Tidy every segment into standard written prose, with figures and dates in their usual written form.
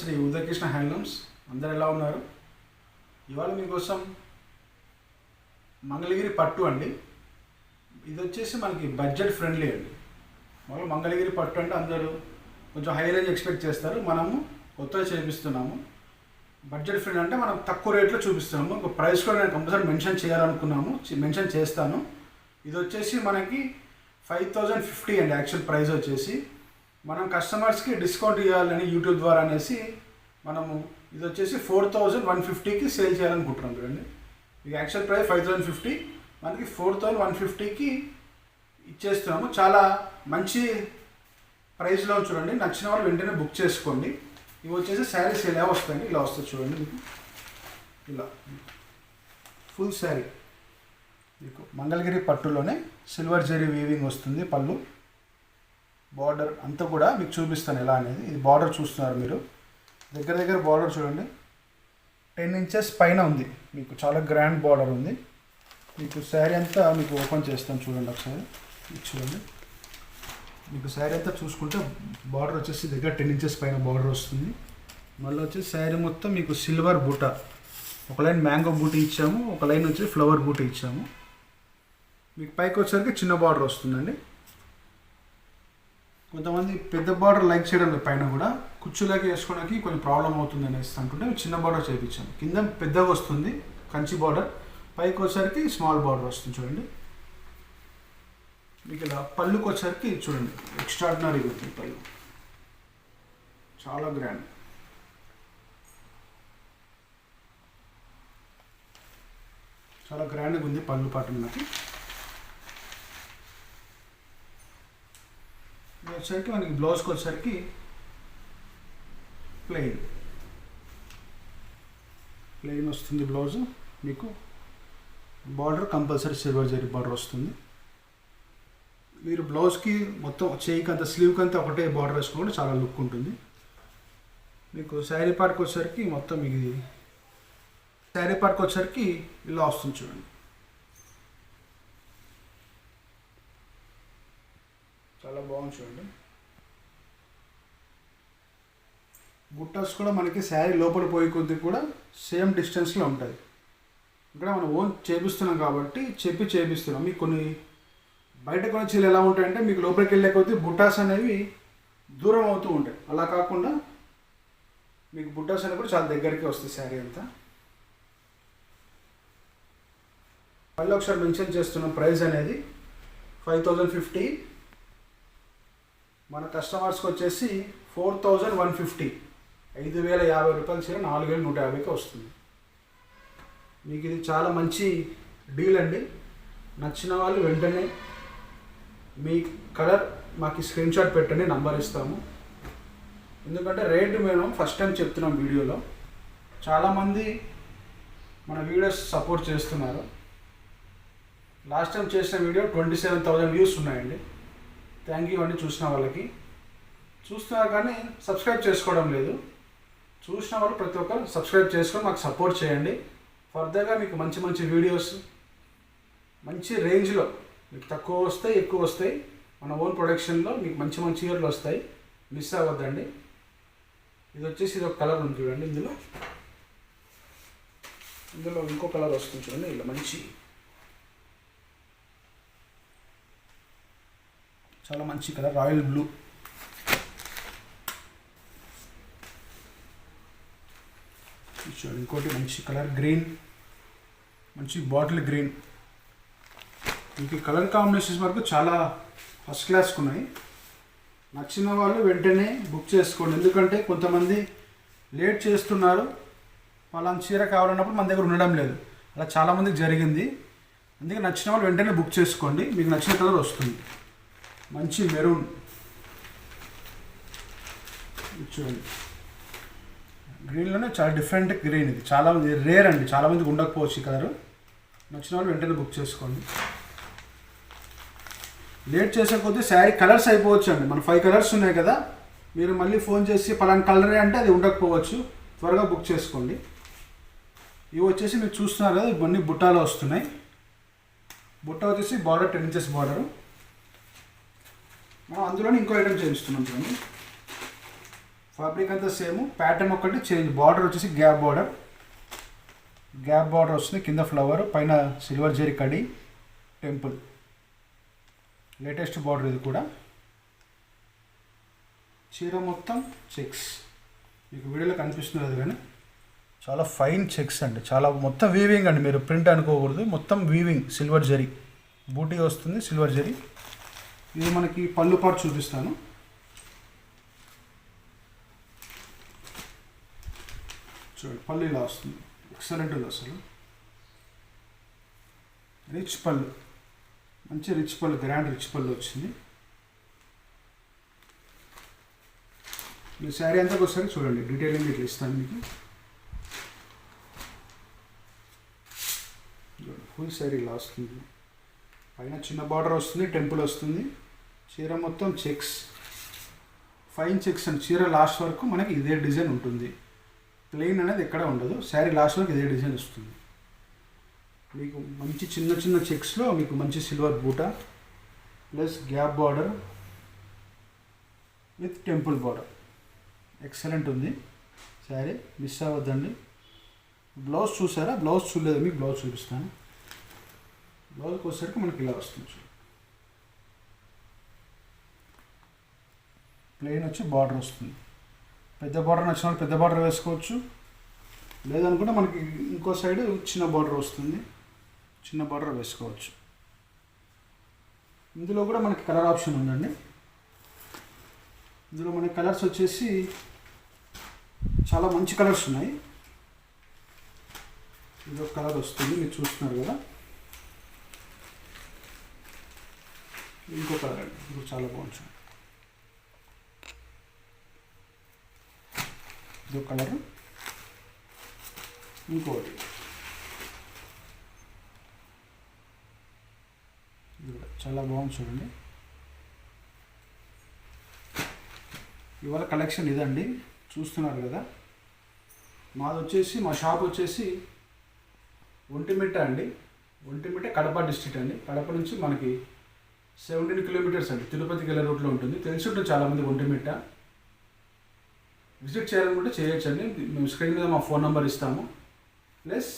Shri Udayakrishna handlooms. అందరు ఎలా ఉన్నారు? ఇవాళ మీకోసం మంగళగిరి పట్టు అండి. ఇది వచ్చేసి మనకి బడ్జెట్ ఫ్రెండ్లీ అండి. మామూలు మంగళగిరి పట్టు అంటే అందరూ కొంచెం హై రేంజ్ ఎక్స్పెక్ట్ చేస్తారు. మనము కొత్తగా చేపిస్తున్నాము. బడ్జెట్ ఫ్రెండ్ అంటే మనం తక్కువ రేట్లో చూపిస్తున్నాము. ఒక ప్రైస్ కూడా నేను కంపల్సరీ మెన్షన్ చేయాలనుకున్నాము, మెన్షన్ చేస్తాను. ఇది వచ్చేసి మనకి 5050 అండి. యాక్చువల్ ప్రైస్ వచ్చేసి మనం కస్టమర్స్కి డిస్కౌంట్ ఇవ్వాలని యూట్యూబ్ ద్వారా అనేసి మనము ఇది వచ్చేసి 4150కి సేల్ చేయాలనుకుంటున్నాం. చూడండి, ఇది యాక్చువల్ ప్రైస్ 5050, మనకి 4150కి ఇచ్చేస్తున్నాము. చాలా మంచి ప్రైస్లో చూడండి. నచ్చిన వాళ్ళు వెంటనే బుక్ చేసుకోండి. ఇవి వచ్చేసి శారీస్ ఎలా వస్తాయండి, ఇలా వస్తుంది చూడండి. మీకు ఇలా ఫుల్ శారీ మీకు మంగళగిరి పట్టులోనే సిల్వర్ జరీ వీవింగ్ వస్తుంది. పళ్ళు బార్డర్ అంతా కూడా మీకు చూపిస్తాను ఎలా అనేది. ఇది బార్డర్ చూస్తున్నారు మీరు, దగ్గర దగ్గర బార్డర్ చూడండి 10 ఇంచెస్ పైన ఉంది. మీకు చాలా గ్రాండ్ బార్డర్ ఉంది. మీకు శారీ అంతా మీకు ఓపెన్ చేస్తాను చూడండి ఒకసారి. చూడండి, మీకు శారీ అంతా చూసుకుంటే బార్డర్ వచ్చేసి దగ్గర 10 ఇంచెస్ పైన బార్డర్ వస్తుంది. మళ్ళీ వచ్చేసి శారీ మొత్తం మీకు సిల్వర్ బూట, ఒక లైన్ మ్యాంగో బూటీ ఇచ్చాము, ఒక లైన్ వచ్చి ఫ్లవర్ బూటీ ఇచ్చాము. మీకు పైకి వచ్చేసరికి చిన్న బార్డర్ వస్తుందండి. కొంతమంది పెద్ద బార్డర్ లైక్ చేయడం పైన కూడా కుచ్చులకి వేసుకోవడానికి కొంచెం ప్రాబ్లం అవుతుంది అనేసి అనుకుంటే చిన్న బార్డర్ చేయించాము. కింద పెద్దగా వస్తుంది కంచి బార్డర్, పైకి వచ్చేసరికి స్మాల్ బార్డర్ వస్తుంది. చూడండి, మీకు ఇలా పళ్ళుకి వచ్చేసరికి చూడండి ఎక్స్ట్రాడినరీగా ఉంటుంది పళ్ళు, చాలా గ్రాండ్. చాలా గ్రాండ్గా ఉంది పళ్ళు పాటు. నాకు వచ్చేసరికి మనకి బ్లౌజ్కి వచ్చేసరికి ప్లెయిన్ వస్తుంది బ్లౌజ్. మీకు border compulsory silver zari border వస్తుంది. మీరు బ్లౌజ్కి మొత్తం చేయికి అంత స్లీవ్కి అంతా ఒకటే బార్డర్ వేసుకోండి, చాలా లుక్ ఉంటుంది. మీకు శారీ పార్ట్కి వచ్చేసరికి మొత్తం మీకు శారీ పార్ట్కి వచ్చేసరికి ఇలా వస్తుంది చూడండి. చాలా బాగుంది చూడండి. బుట్టాస్ కూడా మనకి శారీ లోపల పోయే కొద్ది కూడా సేమ్ డిస్టెన్స్లో ఉంటుంది. ఇక్కడ మనం ఓన్ చేపిస్తున్నాం కాబట్టి చేపిస్తున్నాం. మీకు కొన్ని బయట కొన్ని చీరలు ఎలా ఉంటాయంటే మీకు లోపలికి వెళ్ళే కొద్దీ బుట్టాస్ అనేవి దూరం అవుతూ ఉంటాయి. అలా కాకుండా మీకు బుట్టాస్ అనేవి కూడా చాలా దగ్గరికి వస్తాయి శారీ అంతా. మళ్ళీ ఒకసారి మెన్షన్ చేస్తున్న ప్రైస్ అనేది 5050. మన కస్టమర్స్కి వచ్చేసి 4150, 5050 రూపాయలు చీర 4150కి వస్తుంది. మీకు ఇది చాలా మంచి డీల్ అండి. నచ్చిన వాళ్ళు వెంటనే మీ కలర్ మాకు స్క్రీన్ షాట్ పెట్టండి, నంబర్ ఇస్తాము. ఎందుకంటే రేటు మేము ఫస్ట్ టైం చెప్తున్నాం వీడియోలో. చాలామంది మన వీడియోస్ సపోర్ట్ చేస్తున్నారు. లాస్ట్ టైం చేసిన వీడియో 27,000 వ్యూస్ ఉన్నాయండి. థ్యాంక్ యూ అండి చూసిన వాళ్ళకి. చూస్తున్నారు కానీ సబ్స్క్రైబ్ చేసుకోవడం లేదు. చూసిన వాళ్ళు ప్రతి ఒక్కరు సబ్స్క్రైబ్ చేసుకొని మాకు సపోర్ట్ చేయండి. ఫర్దర్గా మీకు మంచి మంచి వీడియోస్ మంచి రేంజ్లో మీకు తక్కువ వస్తాయి, ఎక్కువ వస్తాయి. మన ఓన్ ప్రొడక్షన్లో మీకు మంచి మంచి ఇయర్లు వస్తాయి. మిస్ అవ్వద్దండి. ఇది వచ్చేసి ఇది ఒక కలర్ ఉంది చూడండి. ఇందులో ఇంకో కలర్ వస్తుంది చూడండి. ఇలా మంచి చాలా మంచి కలర్ రాయల్ బ్లూ. చూడండి, ఇంకోటి మంచి కలర్ గ్రీన్, మంచి బాటిల్ గ్రీన్. మీకు కలర్ కాంబినేషన్స్ వరకు చాలా ఫస్ట్ క్లాస్కి ఉన్నాయి. నచ్చిన వాళ్ళు వెంటనే బుక్ చేసుకోండి. ఎందుకంటే కొంతమంది లేట్ చేస్తున్నారు, వాళ్ళని చీర కావాలన్నప్పుడు మన దగ్గర ఉండడం లేదు. అలా చాలామందికి జరిగింది. అందుకే నచ్చిన వాళ్ళు వెంటనే బుక్ చేసుకోండి. మీకు నచ్చిన కలర్ వస్తుంది. మంచి మెరూన్ చూడండి, గ్రీన్లోనే చాలా డిఫరెంట్ గ్రీన్. ఇది చాలా రేర్ అండి, చాలామందికి ఉండకపోవచ్చు ఈ కలరు. నచ్చిన వాళ్ళు వెంటనే బుక్ చేసుకోండి. లేట్ చేసే కొద్దీ శారీ కలర్స్ అయిపోవచ్చు అండి. మన 5 కలర్స్ ఉన్నాయి కదా, మీరు మళ్ళీ ఫోన్ చేసి పలానా కలరే అంటే అది ఉండకపోవచ్చు. త్వరగా బుక్ చేసుకోండి. ఇవి వచ్చేసి మీరు చూస్తున్నారు కదా, ఇవన్నీ బుట్టాలో వస్తున్నాయి. బుట్ట వచ్చేసి బార్డర్ 10 ఇంచెస్ బార్డరు. మనం అందులోనే ఇంకో ఐటమ్ చేయిస్తున్నాం చూడండి. ఫ్యాబ్రిక్ అంతా సేమ్, ప్యాటర్న్ ఒకటి చేంజ్. బార్డర్ వచ్చేసి గ్యాప్ బార్డర్ వస్తుంది, కింద ఫ్లవర్, పైన సిల్వర్ జరీ కడి టెంపుల్. లేటెస్ట్ బార్డర్ ఇది కూడా. చీర మొత్తం చెక్స్, మీకు వీడియోలో కనిపిస్తుంది అది, కానీ చాలా ఫైన్ చెక్స్ అండి. చాలా మొత్తం వీవింగ్ అండి, మీరు ప్రింట్ అనుకోకూడదు, మొత్తం వీవింగ్. సిల్వర్ జరీ బూటీ వస్తుంది, సిల్వర్ జరీ. ఇది మనకి పళ్ళు పాటు చూపిస్తాను. చూడండి, పళ్ళు ఇలా వస్తుంది, ఎక్సలెంట్ ఉంది అసలు. రిచ్ పళ్ళు, మంచి రిచ్ పళ్ళు, గ్రాండ్ రిచ్ పళ్ళు వచ్చింది. మీరు శారీ అంతా ఒకసారి చూడండి, డీటెయిలింగ్ ఇట్లా ఇస్తాను మీకు. ఫుల్ శారీ ఇలా వస్తుంది, పైన చిన్న బార్డర్ వస్తుంది, టెంపుల్ వస్తుంది. చీర మొత్తం చెక్స్, ఫైన్ చెక్స్ అండి. చీర లాస్ట్ వరకు మనకి ఇదే డిజైన్ ఉంటుంది, ప్లెయిన్ అనేది ఎక్కడ ఉండదు. శారీ లాస్ట్ వరకు ఇదే డిజైన్ వస్తుంది. మీకు మంచి చిన్న చిన్న చెక్స్లో మీకు మంచి సిల్వర్ బూటా plus gap border with temple border. Excellent ఉంది శారీ, మిస్ అవ్వద్దండి. బ్లౌజ్ చూసారా? బ్లౌజ్ చూడలేదు, మీకు బ్లౌజ్ చూపిస్తాను. బ్లౌజ్కి వచ్చేసరికి మనకి ఇలా వస్తుంది. ప్లెయిన్ వచ్చి బార్డర్ వస్తుంది. పెద్ద బార్డర్ నచ్చిన వాళ్ళు పెద్ద బార్డర్ వేసుకోవచ్చు, లేదనుకుంటే మనకి ఇంకో సైడ్ చిన్న బార్డర్ వస్తుంది, చిన్న బార్డర్ వేసుకోవచ్చు. ఇందులో కూడా మనకి కలర్ ఆప్షన్ ఉందండి. ఇందులో మనకి కలర్స్ వచ్చేసి చాలా మంచి కలర్స్ ఉన్నాయి. ఇది ఒక కలర్ వస్తుంది, మీరు చూస్తున్నారు కదా. ఇంకో కలర్ అండి, ఇది చాలా బాగుంది. ఇదో కలర్, ఇంకోటి చాలా బాగుంది చూడండి. ఇవాళ కలెక్షన్ ఇదండి, చూస్తున్నారు కదా. మాది వచ్చేసి, మా షాప్ వచ్చేసి ఒంటిమిట్ట అండి. ఒంటిమిట్ట కడప డిస్ట్రిక్ట్ అండి. కడప నుంచి మనకి 17 కిలోమీటర్స్ అండి, తిరుపతికి వెళ్ళే రూట్లో ఉంటుంది. తెలిసి ఉంటుంది చాలామంది ఒంటిమిట్ట. విజిట్ చేయాలనుకుంటే చేయొచ్చండి. మేము స్క్రీన్ మీద మా ఫోన్ నెంబర్ ఇస్తాము, ప్లస్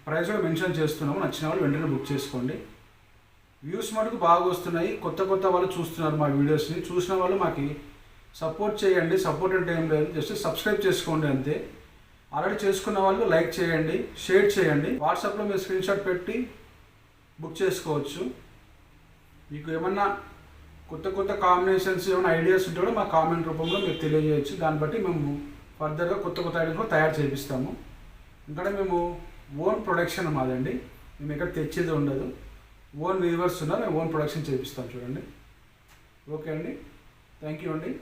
ప్రైస్ కూడా మెన్షన్ చేస్తున్నాము. నచ్చిన వాళ్ళు వెంటనే బుక్ చేసుకోండి. వ్యూస్ మటుకు బాగా వస్తున్నాయి, కొత్త వాళ్ళు చూస్తున్నారు మా వీడియోస్ని. చూసిన వాళ్ళు మాకు సపోర్ట్ చేయండి. సపోర్ట్ అంటే ఏం లేదు, జస్ట్ సబ్స్క్రైబ్ చేసుకోండి అంతే. ఆల్రెడీ చేసుకున్న వాళ్ళు లైక్ చేయండి, షేర్ చేయండి. వాట్సాప్లో మీరు స్క్రీన్ షాట్ పెట్టి బుక్ చేసుకోవచ్చు. మీకు ఏమన్నా కొత్త కాంబినేషన్స్ ఏమైనా ఐడియాస్ ఉంటే కూడా మా కామెంట్ రూపంలో మీరు తెలియజేయచ్చు. దాన్ని బట్టి మేము ఫర్దర్గా కొత్త ఐడియాస్ కూడా తయారు చేపిస్తాము. ఇంకా మేము ఓన్ ప్రొడక్షన్ మాదండి, మేము ఎక్కడ తెచ్చేది ఉండదు. ఓన్ వీవర్స్ ఉన్నారు, మేము ఓన్ ప్రొడక్షన్ చేపిస్తాం. చూడండి. ఓకే అండి, థ్యాంక్ యూ అండి.